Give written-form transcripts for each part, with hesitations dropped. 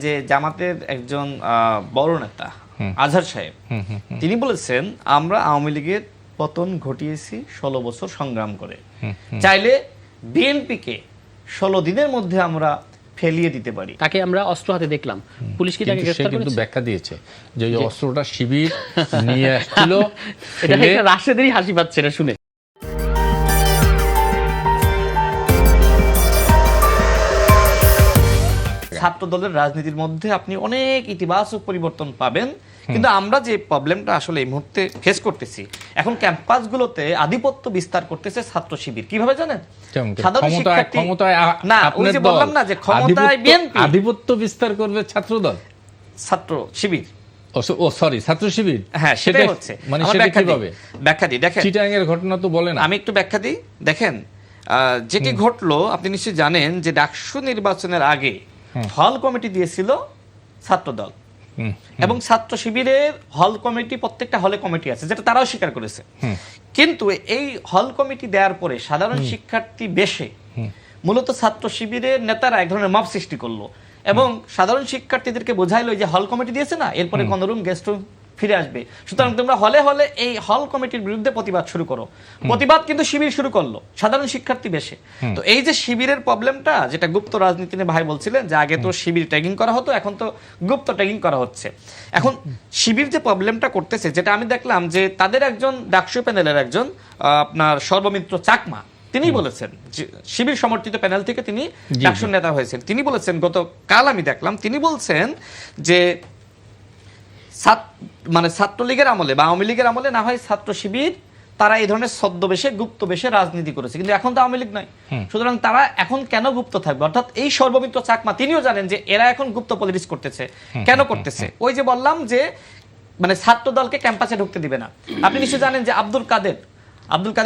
যে জামাতের একজন বড় নেতা আজহার সাহেব তিনি বলেছেন আমরা আওয়ামী লীগের পতন ঘটিয়েছি 16 বছর সংগ্রাম করে, চাইলে বিএনপিকে 16 দিনের মধ্যে আমরা ফেলিয়ে দিতে পারি। তাকে আমরা অস্ত্র হাতে দেখলাম, পুলিশ কি তাকে গ্রেফতার করেছে? কিন্তু ব্যাখ্যা দিয়েছে যে এই অস্ত্রটা শিবির নিয়ে আসছিল। এটা একটা রাশেদেরই হাসি পাচ্ছে এটা শুনে। ছাত্র দলের রাজনীতির মধ্যে আপনি অনেক ইতিবাচক পরিবর্তন পাবেন, কিন্তু আমরা যে প্রবলেমটা আসলে এই মুহূর্তে ফেস করতেছি, এখন ক্যাম্পাসগুলোতে আধিপত্য বিস্তার করতেছে ছাত্র শিবির। কিভাবে জানেন? সাধারণ শিক্ষার্থী না, ওই যে বললাম না যে ক্ষমতায় বিএনপি আধিপত্য বিস্তার করবে ছাত্র দল, ছাত্র শিবির, ও সরি ছাত্র শিবির। হ্যাঁ, সেটাই হচ্ছে। মানে সেটা কিভাবে ব্যাখ্যা দিই, দেখেন চিটাং এর ঘটনা তো বলেন, আমি একটু ব্যাখ্যা দিই। দেখেন, যেটি ঘটলো আপনি নিশ্চয়ই জানেন যে ডাকসু নির্বাচনের আগে হল কমিটি দিয়েছিল ছাত্র দল, এবং ছাত্র শিবিরের হল কমিটি, প্রত্যেকটা হলে কমিটি আছে, যেটা তারাও স্বীকার করেছে। কিন্তু এই হল কমিটি দেওয়ার পরে সাধারণ শিক্ষার্থী বেশে মূলত ছাত্র শিবিরের নেতারা এক ধরনের মব সৃষ্টি করলো এবং সাধারণ শিক্ষার্থীদেরকে বোঝাইলো যে হল কমিটি দিয়েছে না, এরপরে কোন রুম গেস্ট রুম ফিরে আসবে, সুতরাং তোমরা হলে হলে এই হল কমিটির বিরুদ্ধে প্রতিবাদ শুরু করো। প্রতিবাদ কিন্তু শিবির শুরু করলো, সাধারণ শিক্ষার্থী বেশে। তো এই যে শিবিরের প্রবলেমটা, যেটা গুপ্ত রাজনীতি নিয়ে ভাই বলছিলেন যে আগে তো শিবির ট্যাগিং করা হতো, এখন তো গুপ্ত ট্যাগিং করা হচ্ছে। এখন শিবির যে প্রবলেমটা করতেছে, যেটা আমি দেখলাম যে তাদের একজন ডাকসু প্যানেলের একজন আপনার সর্বমিত্র চাকমা, তিনি বলেছেন, শিবির সমর্থিত প্যানেল থেকে তিনি ডাকসুর নেতা হয়েছেন, তিনি বলেছেন, গতকাল আমি দেখলাম তিনি বলছেন যে মানে ছাত্রলীগের আমলে বা আওয়ামী লীগের আমলে না হয় ছাত্র শিবির তারা এই ধরনের ছদ্মবেশে গুপ্তবেশে রাজনীতি করেছে, কিন্তু এখন তো আওয়ামী লীগ নয়, সুতরাং তারা এখন কেন গুপ্ত থাকবে? অর্থাৎ এই সর্বমিত্র চাকমা তিনিও জানেন যে এরা এখন গুপ্ত পলিটিক্স করতেছে। কেন করতেছে? ওই যে বললাম যে মানে ছাত্র দলকে ক্যাম্পাসে ঢুকতে দিবে না। আপনি নিশ্চয়ই জানেন যে আব্দুল কাদের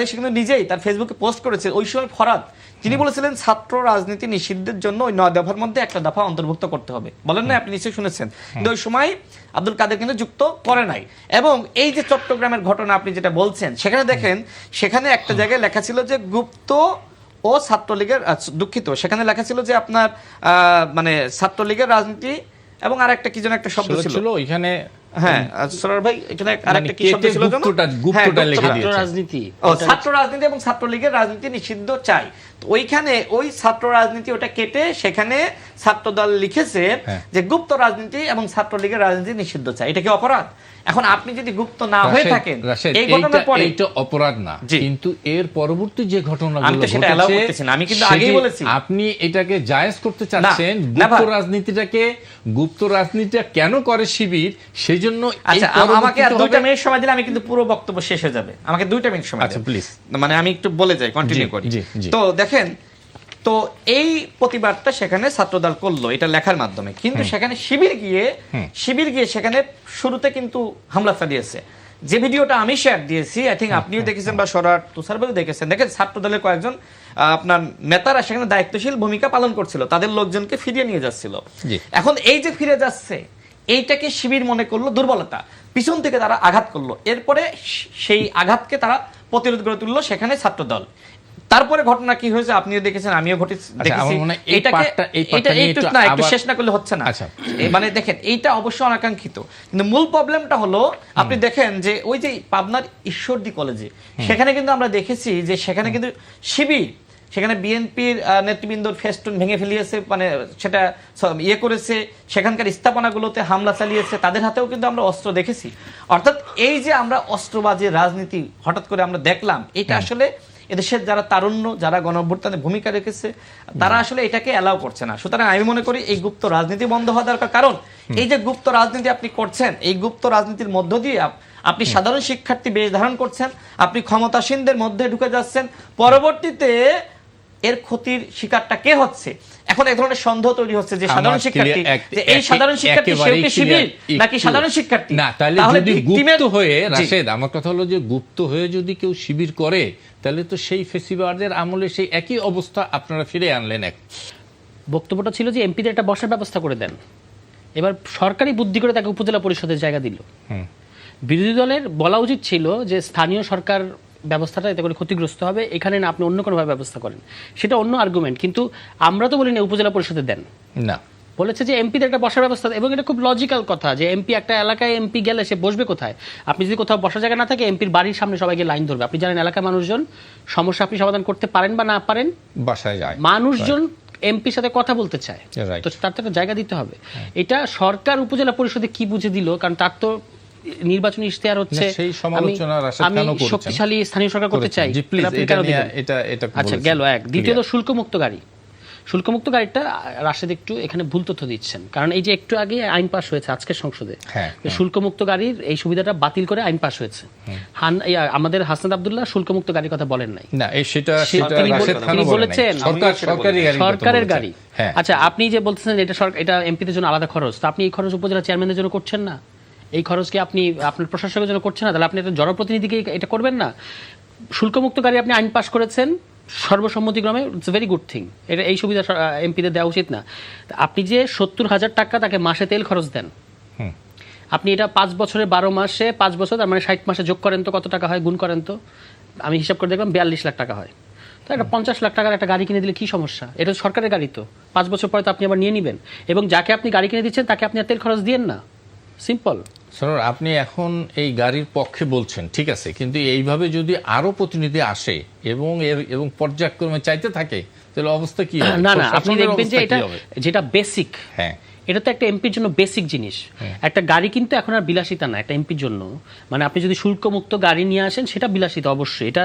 সে কিন্তু নিজেই তার ফেসবুকে পোস্ট করেছে, ওই সময় ফরাদ তিনি বলেছিলেন ছাত্র রাজনীতি নিষিদ্ধের জন্য ওই 9 দফার মধ্যে একটা দফা অন্তর্ভুক্ত করতে হবে, বলেন না? আপনি নিশ্চয়ই শুনেছেন। কিন্তু ওই সময় আব্দুল কাদের কিন্তু যুক্ত করে নাই। এবং এই যে চট্টগ্রামের ঘটনা আপনি যেটা বলছেন, সেখানে দেখেন, সেখানে একটা জায়গায় লেখা ছিল যে গুপ্ত ও ছাত্রলীগের, দুঃখিত, সেখানে লেখা ছিল যে আপনার মানে ছাত্রলীগের রাজনীতি এবং আরেকটা কি যেন একটা শব্দ ছিল ওইখানে। হ্যাঁ, সরার ভাই, এখানে আরেকটা কি শব্দ ছিল জানো? গুপ্তটা লিখে দিয়েছে, রাজনীতি, ছাত্র রাজনীতি এবং ছাত্রলীগের রাজনীতি নিষিদ্ধ চাই। তো ওইখানে ওই ছাত্র রাজনীতি ওটা কেটে সেখানে ছাত্র দল লিখেছে যে গুপ্ত রাজনীতি এবং ছাত্রলীগের রাজনীতি নিষিদ্ধ চাই। এটা কি অপরাধ? এখন আপনি যদি গুপ্ত না হয়ে থাকেন, এই ঘটনার পরে এটা অপরাধ না, কিন্তু এর পরবর্তী যে ঘটনাগুলো আমি তো সেটা এলাও করতেছি না, আমি কিন্তু আগেই বলেছি আপনি এটাকে জায়েজ করতে চাচ্ছেন। গুপ্ত রাজনীতিটা কেন করে শিবির, সেই জন্য। আচ্ছা, আমাকে 2টা মিনিট সময় দিলে আমি কিন্তু পুরো বক্তব্য শেষ হয়ে যাবে, আমাকে 2টা মিনিট সময়। আচ্ছা প্লিজ, মানে আমি একটু বলে যাই, কন্টিনিউ করি। তো দেখেন, তো এই প্রতিবাদটা সেখানে ছাত্রদল করলো এটা লেখার মাধ্যমে, কিন্তু সেখানে শিবির গিয়ে সেখানে শুরুতে কিন্তু হামলা চালিয়েছে। যে ভিডিওটা আমি শেয়ার দিয়েছি, আই থিঙ্ক আপনিও দেখেছেন বা সরার তুষার ভাইও দেখেছেন। দেখেন, ছাত্রদলের কয়েকজন আপনার নেতারা সেখানে দায়িত্বশীল ভূমিকা পালন করছিল, তাদের লোকজনকে ফিরিয়ে নিয়ে যাচ্ছিল। এখন এই যে ফিরে যাচ্ছে, এইটাকে শিবির মনে করলো দুর্বলতা, পিছন থেকে তারা আঘাত করলো, এরপরে সেই আঘাতকে তারা প্রতিরোধ করে তুললো সেখানে ছাত্রদল। তারপরে ঘটনা কি হয়েছে আপনিও দেখেছেন, আমিও দেখেছি। একটু শেষ না করলে হচ্ছে না। মানে দেখেন, এইটা অবশ্য অনাকাঙ্ক্ষিত, কিন্তু মূল প্রবলেমটা হলো আপনি দেখেন যে ওই যে পাবনার ঈশ্বরদী কলেজে, সেখানে কিন্তু আমরা দেখেছি যে সেখানে কিন্তু শিবির সেখানে বিএনপির নেতৃবৃন্দর ফেস্টুন ভেঙে ফেলিয়েছে, মানে সেটা ইয়ে করেছে, সেখানকার স্থাপনাগুলোতে হামলা চালিয়েছে, তাদের হাতেও কিন্তু আমরা অস্ত্র দেখেছি। অর্থাৎ এই যে আমরা অস্ত্রবাজি রাজনীতি হঠাৎ করে আমরা দেখলাম, এটা আসলে এদেশের যারা তারুণ্য, যারা গণঅভ্যুত্থানে ভূমিকা রেখেছে, তারা আসলে এটাকে অ্যালাউ করছে না। সুতরাং আমি মনে করি এই গুপ্ত রাজনীতি বন্ধ হওয়া দরকার। কারণ এই যে গুপ্ত রাজনীতি আপনি করছেন, এই গুপ্ত রাজনীতির মধ্য দিয়ে আপনি সাধারণ শিক্ষার্থী বেশ ধারণ করছেন, আপনি ক্ষমতাসীনদের মধ্যে ঢুকে যাচ্ছেন, পরবর্তীতে এর ক্ষতির শিকারটা কে হচ্ছে? এখন এক ধরনের সন্দেহ তৈরি হচ্ছে যে সাধারণ শিক্ষার্থী, যে এই সাধারণ শিক্ষার্থী সেও কি শিবির নাকি সাধারণ শিক্ষার্থী? না, তাহলে যদি গুপ্ত হয়ে, রাশেদ আমার কথা হলো যে গুপ্ত হয়ে যদি কেউ শিবির করে, তাহলে তো সেই ফেসিবাদের আমলে সেই একই অবস্থা আপনারা ফিরে আনলেন। বক্তব্যটা ছিল যে এমপিদের একটা বসার ব্যবস্থা করে দেন, এবার সরকারি বুদ্ধি করে তাকে উপজেলা পরিষদের জায়গা দিল। বিরোধী দলের বলা উচিত ছিল যে স্থানীয় সরকার ব্যবস্থাটা এতে করে ক্ষতিগ্রস্ত হবে, এখানে না আপনি অন্য কোনোভাবে ব্যবস্থা করেন, সেটা অন্য আর্গুমেন্ট। কিন্তু আমরা তো বলি না উপজেলা পরিষদে দেন, না বলেছে যে এমপিদের একটা বসার ব্যবস্থা, এবং এটা খুব লজিক্যাল কথা যে এমপি একটা এলাকায় এমপি গেলে সে বসবে কোথায়? আপনি যদি কোথাও বসার জায়গা না থাকে, এমপির বাড়ির সামনে সবাইকে লাইন ধরবে। আপনি জানেন এলাকার মানুষজন সমস্যা আপনি সমাধান করতে পারেন বা না পারেন, বাসায় যায়, মানুষজন এমপির সাথে কথা বলতে চায়, Right. তো তার তো একটা জায়গা দিতে হবে। এটা সরকার উপজেলা পরিষদে কি বুঝে দিল, কারণ তার তো নির্বাচনী ইশতেহার হচ্ছে না, সেই সমালোচনা রাশেদ আমি খানও করেছেন। শক্তিশালী স্থানীয় সরকার করতে চাই। জি, প্লিজ, আপনি এটা কেন নিয়ে দিবেন? এটা আচ্ছা, বলেছেন। গেল এক। দ্বিতীয়ত Clear. শুল্কমুক্ত গাড়ি। শুল্কমুক্ত গাড়িটা রাশেদ একটু এখানে ভুল তথ্য দিচ্ছেন, কারণ এই যে একটু আগে আইন পাস হয়েছে আজকের সংসদে, হ্যাঁ, যে শুল্কমুক্ত গাড়ির এই সুবিধাটা বাতিল করে আইন পাস হয়েছে। আমাদের হাসনাত আব্দুল্লাহ শুল্কমুক্ত গাড়ির কথা বলেন নাই। না, সেটা তিনি রাশেদ খানও তিনি বলেন নাই। বলেছেন সরকারি গাড়ি, সরকারের গাড়ি। হ্যাঁ, আচ্ছা, আপনি যে বলতেছেন এটা এমপিদের জন্য আলাদা খরচ, তো আপনি এই খরচ উপজেলা চেয়ারম্যানদের জন্য করছেন না? এই খরচ কি আপনি আপনার প্রশাসকের জন্য করছেন না? তাহলে আপনি একটা জনপ্রতিনিধিকে এটা করবেন না? শুল্কমুক্ত গাড়ি আপনি আইন পাস করেছেন সর্বসম্মতিক্রমে, ইটস ভেরি গুড থিং। এটা এই সুবিধা এমপিদের দেওয়া উচিত না? আপনি যে 70,000 টাকা তাকে মাসে তেল খরচ দেন, আপনি এটা 5 বছরে 12 মাসে 5 বছর, তার মানে 60 মাসে যোগ করেন তো কত টাকা হয়, গুণ করেন তো। আমি হিসাব করে দেখলাম 42 লাখ টাকা হয়। তো একটা 50 লাখ টাকার একটা গাড়ি কিনে দিলে কি সমস্যা? এটা সরকারের গাড়ি, তো 5 বছর পরে তো আপনি আবার নিয়ে নেবেন, এবং যাকে আপনি গাড়ি কিনে দিচ্ছেন তাকে আপনি আর তেল খরচ দিয়েন না। সিম্পল। স্যার, আপনি এখন এই গাড়ির পক্ষে বলছেন, ঠিক আছে, কিন্তু এইভাবে যদি আরো প্রতিনিধি আসে এবং পর্যায়ক্রমে চাইতে থাকে, তাহলে অবস্থা কি হবে? না না, আপনি প্রশাসনের দেখবেন যে অবস্থা এটা কি হবে? যেটা বেসিক, হ্যাঁ, এটা তো একটা এমপির জন্য বেসিক জিনিস। একটা গাড়ি কিন্তু এখন আর বিলাসিতা না একটা এমপির জন্য। মানে আপনি যদি শুল্কমুক্ত গাড়ি নিয়ে আসেন সেটা বিলাসিতা, অবশ্যই এটা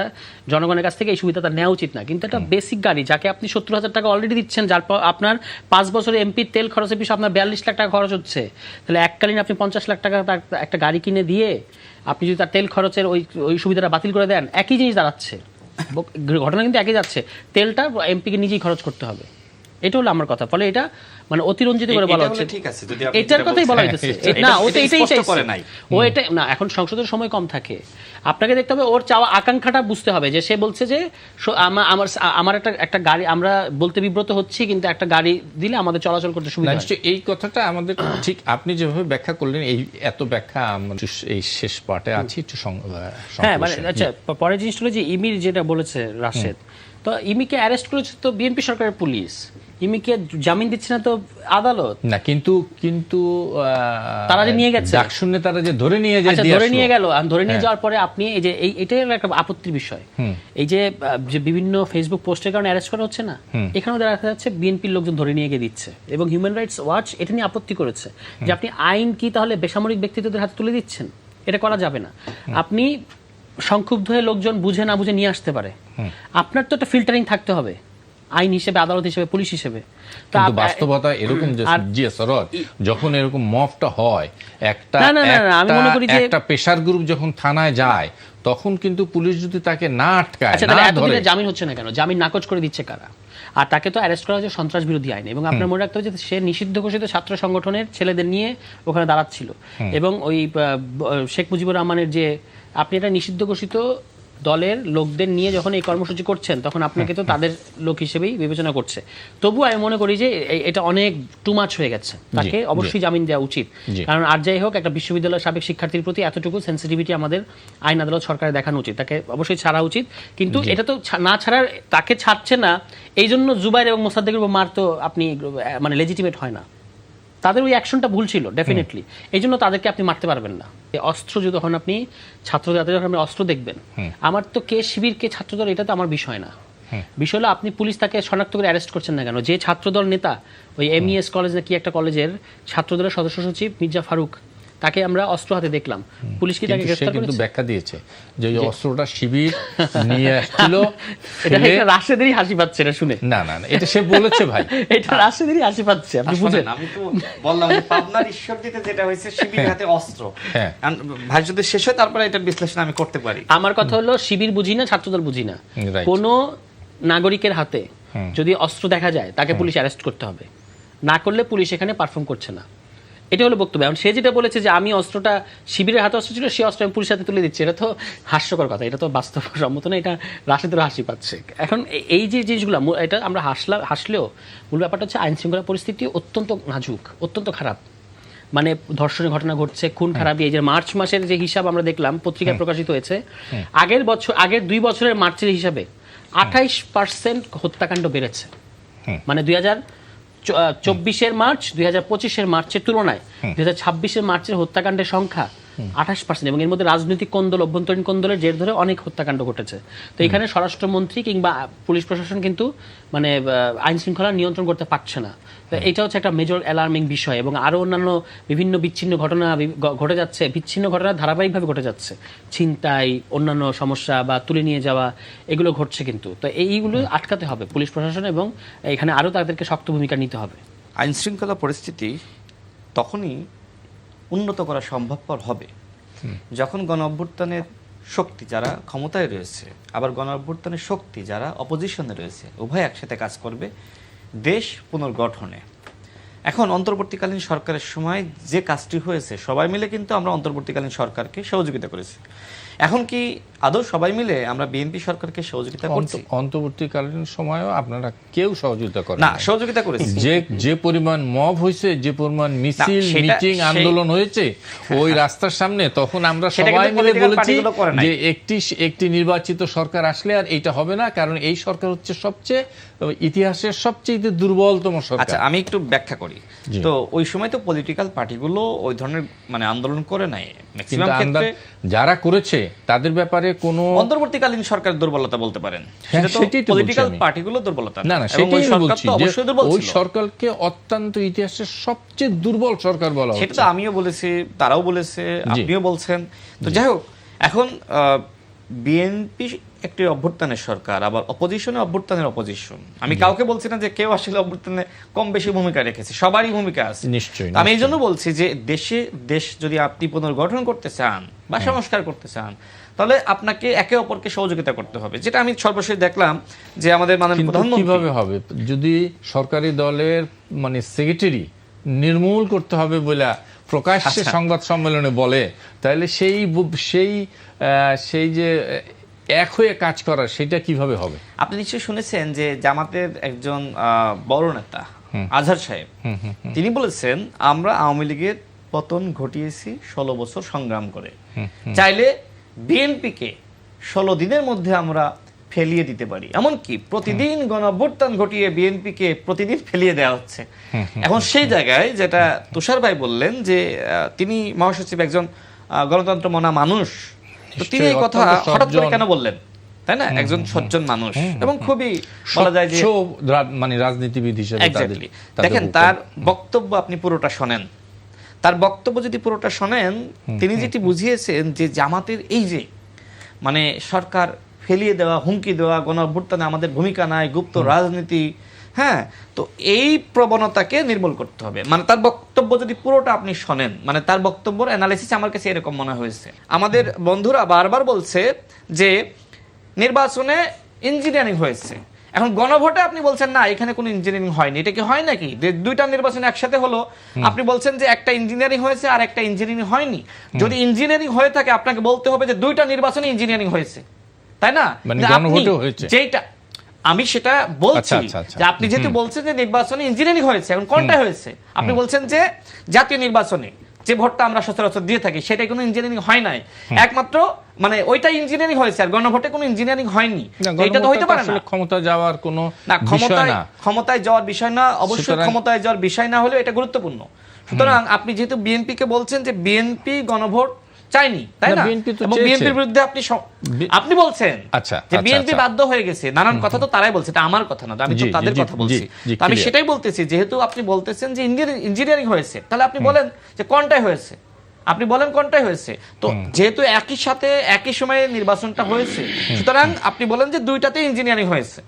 জনগণের কাছ থেকে এই সুবিধাটা নেওয়া উচিত না, কিন্তু একটা বেসিক গাড়ি যাকে আপনি 70,000 টাকা অলরেডি দিচ্ছেন, যার আপনার 5 বছরে এমপির তেল খরচের পিছনে আপনার 42 লাখ টাকা খরচ হচ্ছে, তাহলে এককালীন আপনি 50 লাখ টাকা একটা গাড়ি কিনে দিয়ে আপনি যদি তার তেল খরচের ওই সুবিধাটা বাতিল করে দেন, একই জিনিস দাঁড়াচ্ছে। ঘটনা কিন্তু একই যাচ্ছে, তেলটা এমপিকে নিজেই খরচ করতে হবে। এটা হলো আমার কথা। ফলে এটা মানে অতিরঞ্জিত করে বলা হচ্ছে, ঠিক আছে, যদি আপনি এটার কথাই বলা হইতেছে না, ও তো এটাই স্পষ্ট করে চাইছে। নাই। ও এটা না, এখন সংসদের সময় কম থাকে, আপনাকে দেখতে হবে ওর চাওয়া আকাঙ্ক্ষাটা বুঝতে হবে, যে সে বলছে যে আমার একটা গাড়ি, আমরা বলতে বিব্রত হচ্ছি, কিন্তু একটা গাড়ি দিলে আমাদের চলাচল করতে সুবিধা হয়। নিশ্চয়ই এই কথাটা আমাদের ঠিক আপনি যেভাবে ব্যাখ্যা করলেন, এই এত ব্যাখ্যা আমরা এই শেষ পার্টে আছি, একটু হ্যাঁ, মানে আচ্ছা, পরের জিনিসটা হলো যে ইমির যেটা বলেছে রাশেদ, তো ইমিকে অ্যারেস্ট করেছে তো বিএনপি সরকারের পুলিশ, ইমিকে জামিন দিচ্ছে না তো আদালত। না, কিন্তু তারা যে নিয়ে গেছে, ডাকসুনে তারা যে ধরে নিয়ে যায়, আচ্ছা, ধরে নিয়ে গেল, ধরে নিয়ে যাওয়ার পরে আপনি এই যে এটাই হলো একটা আপত্তির বিষয়, এই যে বিভিন্ন ফেসবুক পোস্টের কারণে অ্যারেস্ট করা হচ্ছে না, এখানেও দেখা যাচ্ছে বিএনপির লোকজন ধরে নিয়ে গিয়ে দিচ্ছে, এবং হিউম্যান রাইটস ওয়াচ এটা নিয়ে আপত্তি করেছে যে আপনি আইন কি তাহলে বেসামরিক ব্যক্তিত্বদের হাতে তুলে দিচ্ছেন? এটা করা যাবে না। আপনি সংক্ষুব্ধ হয়ে লোকজন বুঝে না বুঝে নিয়ে আসতে পারে, আপনার তো একটা ফিল্টারিং থাকতে হবে আইন হিসেবে, আদালত হিসেবে, পুলিশ হিসেবে। কিন্তু বাস্তবতা এরকম যে জি সরদ, যখন এরকম মফটা হয়, একটা পেশার গ্রুপ যখন থানায় যায়, তখন কিন্তু পুলিশ যদি তাকে না আটকায়, আচ্ছা, না তাহলে ধরে, এতদিনে জামিন হচ্ছে না কেন? জামিন নাকচ করে দিচ্ছে কারা? আর তাকে তো অ্যারেস্ট করা হয়েছে সন্ত্রাস বিরোধী আইনে, এবং আপনার মনে রাখতে হবে যে সে নিষিদ্ধ ঘোষিত ছাত্র সংগঠনের ছেলেদের নিয়ে ওখানে দাঁড়াচ্ছিল, এবং ওই শেখ মুজিবুর রহমানের যে, আপনি এটা নিষিদ্ধ ঘোষিত দলের লোকদের নিয়ে যখন এই কর্মসূচি করছেন, তখন আপনাকে তো তাদের লোক হিসেবেই বিবেচনা করছে। তবুও আমি মনে করি যে এটা অনেক টু মাচ হয়ে গেছে, তাকে অবশ্যই জামিন দেওয়া উচিত। কারণ আর যাই হোক, একটা বিশ্ববিদ্যালয়ের সাবেক শিক্ষার্থীর প্রতি এতটুকু সেন্সিটিভিটি আমাদের আইন আদালত সরকারের দেখানো উচিত, তাকে অবশ্যই ছাড়া উচিত। কিন্তু এটা তো না ছাড়ার, তাকে ছাড়ছে না এই জন্য জুবাইর এবং মোসাদ্দেকের উপর মার তো আপনি মানে লেজিটিমেট হয় না, তাদের ওই অ্যাকশনটা ভুল ছিল ডেফিনেটলি, এই জন্য তাদেরকে আপনি মারতে পারবেন না। অস্ত্র যখন আপনি ছাত্রদের যখন আপনি অস্ত্র দেখবেন, আমার তো কে শিবির কে ছাত্রদল এটা তো আমার বিষয় না, বিষয় হলো আপনি পুলিশ তাকে শনাক্ত করে অ্যারেস্ট করছেন না কেন? যে ছাত্রদল নেতা, ওই এমইএস কলেজ না কি একটা কলেজের ছাত্রদলের সদস্য সচিব মির্জা ফারুক, তাকে আমরা অস্ত্র হাতে দেখলাম, পুলিশ কি তাকে গ্রেফতার করেছে? কিন্তু ব্যাখ্যা দিয়েছে যে ওই অস্ত্রটা শিবির নিয়ে আসছিল। এটা রাশেদেরই হাসি পাচ্ছে এটা শুনে। না, এটা সে বলেছে ভাই, এটা রাশেদেরই হাসি পাচ্ছে, আপনি বুঝেন। আমি তো বললাম পাবনার ঈশ্বরদীতে যেটা হয়েছে, শিবির হাতে অস্ত্র। ভাই যদি শেষ হয় তারপরে এটার বিশ্লেষণ আমি করতে পারি। আমার কথা হলো শিবির বুঝি না, ছাত্রদল বুঝি না, কোন নাগরিকের হাতে যদি অস্ত্র দেখা যায় তাকে পুলিশ অ্যারেস্ট করতে হবে, না করলে পুলিশ এখানে পারফর্ম করছে না, এটা হলো বক্তব্য। এখন সে যেটা বলেছে যে আমি অস্ত্রটা, শিবিরের হাতে অস্ত্র ছিল, সে অস্ত্র আমি পুলিশের হাতে তুলে দিচ্ছি, এটা তো হাস্যকর কথা, এটা তো বাস্তবসম্মত না, এটা রাশেদেরও হাসি পাচ্ছে। এখন এই যে জিনিসগুলো, এটা আমরা হাসলেও মূল ব্যাপারটা হচ্ছে আইন শৃঙ্খলা পরিস্থিতি অত্যন্ত নাজুক, অত্যন্ত খারাপ, মানে ধর্ষণের ঘটনা ঘটছে, খুন খারাপি। এই যে মার্চ মাসের যে হিসাব আমরা দেখলাম পত্রিকায় প্রকাশিত হয়েছে, আগের 2 বছরের মার্চের হিসাবে 28% হত্যাকাণ্ড বেড়েছে, মানে 24 মার্চ 2025 মার্চের তুলনায় 2026 মার্চের হত্যাকাণ্ডের সংখ্যা 28%, এবং এর মধ্যে রাজনৈতিক কোন্দল, অভ্যন্তরীণ কোন্দলের জের ধরে অনেক হত্যাকাণ্ড ঘটেছে। তো এখানে স্বরাষ্ট্রমন্ত্রী কিংবা পুলিশ প্রশাসন কিন্তু মানে আইন শৃঙ্খলা নিয়ন্ত্রণ করতে পারছে না। তো এটা হচ্ছে একটা মেজর অ্যালার্মিং বিষয়, এবং আরও অন্যান্য বিভিন্ন বিচ্ছিন্ন ঘটনা ঘটে যাচ্ছে, বিচ্ছিন্ন ঘটনা ধারাবাহিকভাবে ঘটে যাচ্ছে, ছিনতাই, অন্যান্য সমস্যা বা তুলে নিয়ে যাওয়া, এগুলো ঘটছে কিন্তু। তো এইগুলো আটকাতে হবে পুলিশ প্রশাসন, এবং এখানে আরও তাদেরকে শক্ত ভূমিকা নিতে হবে। আইন শৃঙ্খলা পরিস্থিতি তখনই উন্নত করা সম্ভবপর হবে যখন গণ অভ্যুত্থানের শক্তি যারা ক্ষমতায় রয়েছে, আবার গণ অভ্যুত্থানের শক্তি যারা অপোজিশনে রয়েছে, উভয় একসাথে কাজ করবে দেশ পুনর্গঠনে। এখন অন্তর্বর্তীকালীন সরকারের সময় যে কাজটি হয়েছে, সবাই মিলে কিন্তু আমরা অন্তর্বর্তীকালীন সরকারকে সহযোগিতা করেছি। এখন কি আদৌ সবাই মিলে আমরা বিএনপি সরকারকে সহযোগিতা করছি? অন্তর্বর্তীকালীন সময়ও আপনারা কেউ সহযোগিতা করেন না, সহযোগিতা করেছি। যে পরিমাণ মব হয়েছে, যে পরিমাণ মিছিল, মিটিং, আন্দোলন হয়েছে ওই রাস্তার সামনে, তখন আমরা সবাই মিলে বলেছি যে একটি নির্বাচিত সরকার আসলে আর এইটা হবে না, কারণ এই সরকার হচ্ছে সবচেয়ে ইতিহাসের সবচেয়ে দুর্বলতম সরকার। আচ্ছা, আমি একটু ব্যাখ্যা করি। তো ওই সময় তো পলিটিক্যাল পার্টিগুলো ওই ধরনের মানে আন্দোলন করে নাই, ম্যাক্সিমাম ক্ষেত্রে যারা করেছে তাদের ব্যাপারে কোনো অন্তর্বর্তীকালীন সরকার দুর্বলতা বলতে পারেন, সেটা তো পলিটিক্যাল পার্টিগুলো দুর্বলতা না। সেটাই বলছি যে ওই সরকারকে অত্যন্ত ইতিহাসের সবচেয়ে দুর্বল সরকার বলা হচ্ছে। সেটা তো আমিও বলেছি, তারাও বলেছে, আপনিও বলছেন। তো যাই হোক, এখন বিএনপি একটি অভ্যুত্থানের সরকার, আবার অপোজিশনে অভ্যুত্থানের অপোজিশন। আমি কাউকে বলছি না যে কেউ আসলে অভ্যুত্থানে কম বেশি ভূমিকা রেখেছে, সবারই ভূমিকা আছে নিশ্চয়ই। আমি এই জন্য বলছি যে দেশ যদি আপনি পুনর্গঠন করতে চান বা সংস্কার করতে চান, তাহলে আপনাকে একে অপরকে সহযোগিতা করতে হবে। যেটা আমি সর্বশেষ দেখলাম যে আমাদের মাননীয় প্রধানমন্ত্রী, কিভাবে হবে যদি সরকারি দলের মানে সেক্রেটারি নির্মূল করতে হবে বলে প্রকাশ্যে সংবাদ সম্মেলনে বলে, তাহলে সেই যে এক হয়ে কাজ করা, সেটা কিভাবে হবে? আপনি নিশ্চয়ই শুনেছেন যে জামাতের একজন বড় নেতা আজহার সাহেব, তিনি বলেছেন আমরা আওয়ামী লীগের পতন ঘটিয়েছি 16 বছর সংগ্রাম করে, চাইলে বিএনপিকে 16 দিনের মধ্যে আমরা ফেলিয়ে দিতে পারি। এমনকি প্রতিদিন গণ অভ্যুত্থান ঘটিয়ে বিএনপিকে প্রতিদিন ফেলিয়ে দেওয়া হচ্ছে। এখন সেই জায়গায় যেটা তুষার ভাই বললেন যে তিনি মহাসচিব, একজন গণতন্ত্র মনা মানুষ, তো তিনি এই কথা হঠাৎ করে কেন বললেন, তাই না? একজন সজ্জন মানুষ এবং খুবই বলা যায় যে মানে রাজনীতিবিদ হিসেবে দেখেন, তার বক্তব্য আপনি পুরোটা শোনেন, তার বক্তব্য যদি পুরোটা শোনেন, তিনি যেটি বুঝিয়েছেন যে জামাতের এই যে মানে সরকার ফেলিয়ে দেওয়া, হুমকি দেওয়া, গণ অভ্যুত্থানে আমাদের ভূমিকা নাই, গুপ্ত রাজনীতি, হ্যাঁ, তো এই প্রবণতাকে নির্মূল করতে হবে। মানে তার বক্তব্য যদি পুরোটা আপনি শোনেন, মানে তার বক্তব্যের অ্যানালিসিস আমার কাছে এরকম মনে হয়েছে। আমাদের বন্ধুরা বারবার বলছে যে নির্বাচনে ইঞ্জিনিয়ারিং হয়েছে, এখন গণভোটে আপনি বলছেন না এখানে কোনো ইঞ্জিনিয়ারিং হয়নি। এটা কি হয় নাকি? দুইটা নির্বাচন একসাথে হলো, আপনি বলছেন যে একটা ইঞ্জিনিয়ারিং হয়েছে আর একটা ইঞ্জিনিয়ারিং হয়নি। যদি ইঞ্জিনিয়ারিং হয়ে থাকে আপনাকে বলতে হবে যে দুইটা নির্বাচনে ইঞ্জিনিয়ারিং হয়েছে, তাই না? যেটা আমি সেটা বলছি যে আপনি যেহেতু বলছেন যে নির্বাচনে ইঞ্জিনিয়ারিং হয়েছে, এখন কোনটা হয়েছে? আপনি বলছেন যে জাতীয় নির্বাচনে যে ভোটটা আমরা সচরাচর দিয়ে থাকি সেটা কোনো ইঞ্জিনিয়ারিং হয় নাই, একমাত্র মানে ওইটা ইঞ্জিনিয়ারিং হয়েছে আর গণভোটে কোনো ইঞ্জিনিয়ারিং হয়নি। এটা তো হইতে পারে না। ক্ষমতা যাওয়ার কোনো ক্ষমতায় যাওয়ার বিষয় না, অবশ্যই ক্ষমতায় যাওয়ার বিষয় না হলেও এটা গুরুত্বপূর্ণ। সুতরাং আপনি যেহেতু বিএনপি কে বলছেন যে বিএনপি গণভোট চাইনি, তাই না? এবং বিএনপির বিরুদ্ধে আপনি বলছেন যে বিএনপি বাধ্য হয়ে গেছে, নানান কথা তো তারাই বলছে, এটা আমার কথা না, আমি তো তাদের কথা বলছি। আমি সেটাই বলতেছি, যেহেতু আপনি বলতেছেন যে ইঞ্জিনিয়ারিং হয়েছে, তাহলে আপনি বলেন যে কোনটাই হয়েছে, আপনি বলেন কোনটাই হয়েছে। তো যেহেতু একই সাথে একই সময়ে নির্বাচনটা হয়েছে, সুতরাং আপনি বলেন যে দুইটাতে ইঞ্জিনিয়ারিং হয়েছে,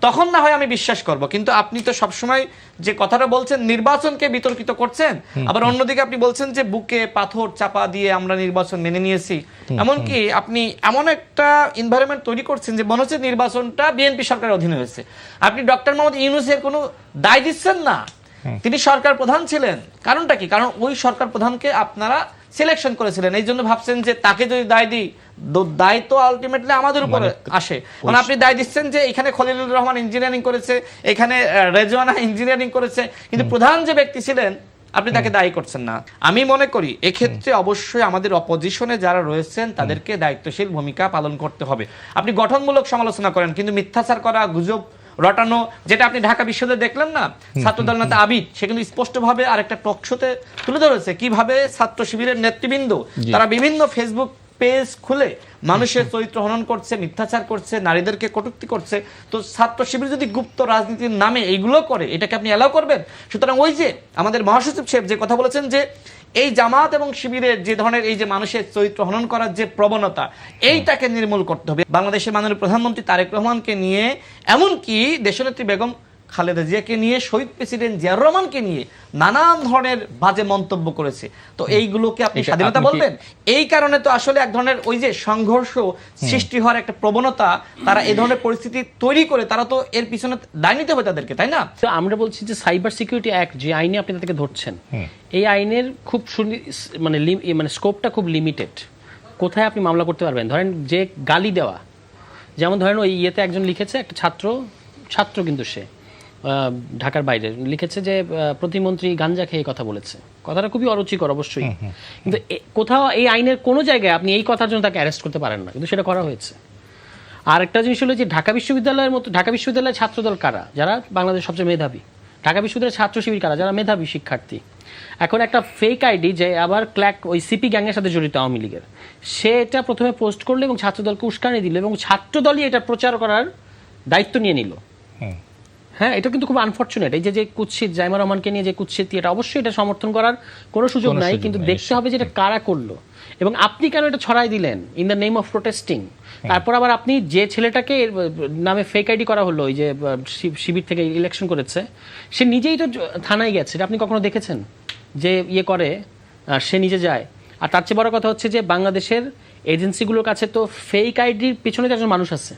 তখন না হয় আমি বিশ্বাস করব। কিন্তু আপনি তো সবসময় যে কথাটা বলছেন নির্বাচনকে বিতর্কিত করছেন, আবার অন্যদিকে আপনি বলছেন যে বুকে পাথর চাপা দিয়ে আমরা নির্বাচন মেনে নিয়েছি। এমনকি আপনি এমন একটা এনভায়রনমেন্ট তৈরি করছেন যে মনে হচ্ছে নির্বাচনটা বিএনপি সরকারের অধীনে হয়েছে। আপনি ডক্টর মোহাম্মদ ইউনূসের কোনো দায় দিচ্ছেন না, তিনি সরকার প্রধান ছিলেন। কারণটা কি? কারণ ওই সরকার প্রধানকে আপনারা সিলেকশন করেছিলেন, এই জন্য ভাবছেন যে তাকে যদি দায় দিই, দায় তো আলটিমেটলি আমাদের উপরে আসে। মানে আপনি দায় দিচ্ছেন যে এখানে খলিলুর রহমান ইঞ্জিনিয়ারিং করেছে, এখানে রেজওয়ানা ইঞ্জিনিয়ারিং করেছে, কিন্তু প্রধান যে ব্যক্তি ছিলেন আপনি তাকে দায়ী করছেন না। আমি মনে করি এক্ষেত্রে অবশ্যই আমাদের অপোজিশনে যারা রয়েছেন তাদেরকে দায়িত্বশীল ভূমিকা পালন করতে হবে। আপনি গঠনমূলক সমালোচনা করেন, কিন্তু মিথ্যাচার করা, গুজব রটানো, যেটা আপনি ঢাকা বিশ্ববিদ্যালয়ে দেখলেন না, ছাত্রদল নেতা আবিদ সে কিন্তু স্পষ্টভাবে আরেকটা টক শোতে তুলে ধরেছে কিভাবে ছাত্র শিবিরের নেতৃবৃন্দ তারা বিভিন্ন ফেসবুক পেজ খুলে মানুষের চরিত্র হনন করছে, মিথ্যাচার করছে, নারীদেরকে কটূক্তি করছে। তো ছাত্র শিবির যদি গুপ্ত রাজনীতির নামে এইগুলো করে, এটাকে আপনি অ্যালাউ করবেন? সুতরাং ওই যে আমাদের মহাসচিব সাহেব যে কথা বলেছেন যে এই জামাত এবং শিবিরের যে ধরনের এই যে মানুষের চরিত্র হনন করার যে প্রবণতা, এইটাকে নির্মূল করতে হবে। বাংলাদেশের মাননীয় প্রধানমন্ত্রী তারেক রহমানকে নিয়ে, এমনকি দেশনেত্রী বেগম খালেদা জিয়াকে নিয়ে, শহীদ প্রেসিডেন্ট জিয়াউর রহমানকে নিয়ে নানান ধরনের বাজে মন্তব্য করেছে। তো এইগুলোকে আপনি স্বাধীনতা বলবেন? এই কারণে তো আসলে এক ধরনের ওই যে সংঘর্ষ সৃষ্টি হওয়ার একটা প্রবণতা, তারা এই ধরনের পরিস্থিতি তৈরি করে, তারা তো এর পিছনে দায় নিতে হবে তাদেরকে, তাই না? তো আমরা বলছি যে সাইবার সিকিউরিটি অ্যাক্ট যে আইনে আপনি তাদেরকে ধরছেন, এই আইনের খুব মানে স্কোপটা খুব লিমিটেড। কোথায় আপনি মামলা করতে পারবেন? ধরেন যে গালি দেওয়া, যেমন ধরেন ওই ইয়েতে একজন লিখেছে, একটা ছাত্র কিন্তু সে ঢাকার বাইরে লিখেছে যে প্রতিমন্ত্রী গাঞ্জা খেয়ে কথা বলেছে। কথাটা খুবই অরুচিকর অবশ্যই, কিন্তু কোথাও এই আইনের কোনো জায়গায় আপনি এই কথার জন্য তাকে অ্যারেস্ট করতে পারেন না, কিন্তু সেটা করা হয়েছে। আর একটা জিনিস হলো যে ঢাকা বিশ্ববিদ্যালয়ের ছাত্রদল কারা? যারা বাংলাদেশের সবচেয়ে মেধাবী। ঢাকা বিশ্ববিদ্যালয়ের ছাত্র শিবির কারা? যারা মেধাবী শিক্ষার্থী। এখন একটা ফেক আইডি যে আবার ওই সিপি গ্যাংয়ের সাথে জড়িত আওয়ামী লীগের, সে এটা প্রথমে পোস্ট করলো এবং ছাত্রদলকে উস্কানি দিল এবং ছাত্রদলই এটা প্রচার করার দায়িত্ব নিয়ে নিল। হ্যাঁ, এটা কিন্তু খুব আনফর্চুনেট। এই যে কুৎসিত জাইমা রহমানকে নিয়ে যে কুৎসিত, এটা অবশ্যই এটা সমর্থন করার কোনো সুযোগ নাই, কিন্তু দেখতে হবে যে এটা কারা করলো এবং আপনি কেন এটা ছড়াই দিলেন in the name of protesting. তারপর আবার আপনি যে ছেলেটাকে নামে ফেক আইডি করা হলো, ওই যে শিবির থেকে ইলেকশন করেছে, সে নিজেই তো থানায় গেছে। এটা আপনি কখনো দেখেছেন যে ইয়ে করে সে নিজে যায়? আর তার চেয়ে বড় কথা হচ্ছে যে বাংলাদেশের এজেন্সিগুলোর কাছে তো ফেক আইডির পিছনে তো একজন মানুষ আছে।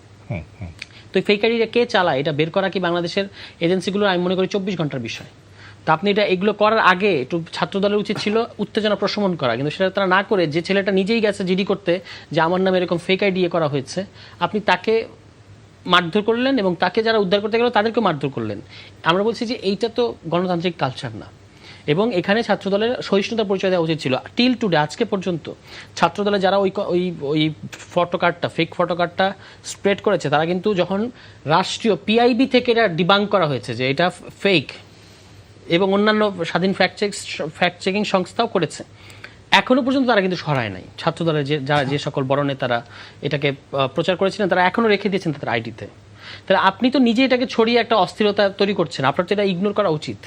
তো ফেক আইডিটা কে চালায় এটা বের করা কি বাংলাদেশের এজেন্সিগুলোর আমি মনে করি 24 ঘন্টার বিষয়। তো আপনি এগুলো করার আগে একটু ছাত্রদলের উচিত ছিল উত্তেজনা প্রশমন করা, কিন্তু সেটা তারা না করে যে ছেলেটা নিজেই গেছে জিডি করতে যে আমার নামে এরকম ফেক আইডি করা হয়েছে, আপনি তাকে মারধর করলেন এবং তাকে যারা উদ্ধার করতে গেল তাদেরকেও মারধর করলেন। আমরা বলছি যে এইটা তো গণতান্ত্রিক কালচার না, এবং এখানে ছাত্রদলের সহিষ্ণুতার পরিচয় দেওয়া উচিত ছিল। টিল টুডে আজকে পর্যন্ত ছাত্রদলে যারা ওই ফটোকার্ডটা ফেক ফটোকার্ডটা স্প্রেড করেছে, তারা কিন্তু যখন রাষ্ট্রীয় পিআইবি থেকে এটা ডিবাঙ্ক করা হয়েছে যে এটা ফেক, এবং অন্যান্য স্বাধীন ফ্যাক্ট চেকিং সংস্থাও করেছে, এখনো পর্যন্ত তারা কিন্তু সরায় নাই। ছাত্রদলের যারা যে সকল বড় নেতারা এটাকে প্রচার করেছিলেন তারা এখনো রেখে দিয়েছেন তাদের আইডিতে। তাহলে আপনি তো নিজে এটাকে ছড়িয়ে একটা অস্থিরতা তৈরি করছেন, আপনার তো এটা ইগনোর করা উচিত।